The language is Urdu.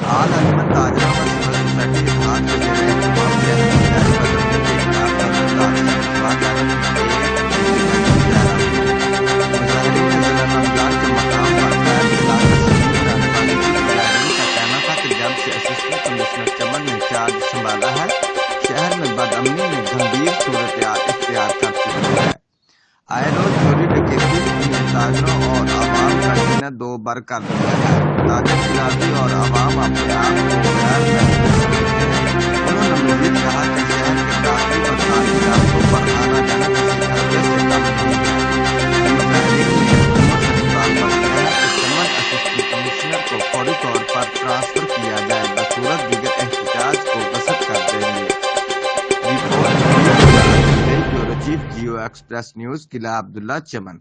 آل علمن تاجرہ و سول سوسائٹی اتحاد کے زیر اہتمام شہر میں مظاہرین نے ضلع رمضان کے مقام پر غیر علاقہ تشکیل کرانے والے کی مظاہرین کا کہنا تھا کہ جب سے اسسٹنٹ کمشنر چمن نے چارج سنبھالا ہے شہر میں بدامنی نے گمبھیر صورتحال اختیار کر چکی ہے۔ آئے روز چوری ڈکیتی نے تاجروں اور عوام کا جینا دو بر کر دیا ہے۔ تاجر شرابی اور عوام اپنے آپ کو غیر محفوظ سمجھتے ہیں۔ انہوں نے مزید کہا کہ شہر کے داخلی اور خارجی راستوں پر آنا جانا کسی خطرے سے کم نہیں ہے۔ مظاہرین نے حکومت سے مطالبہ کیا ہے کہ چمن اسسٹنٹ کمشنر کو فوری طور پر ٹرانسفر کیا جائے، بصورت دیگر احتجاج کو وسعت کر دیں گے۔ Report bureau chief Geo Express News, Qila Abdullah, چمن۔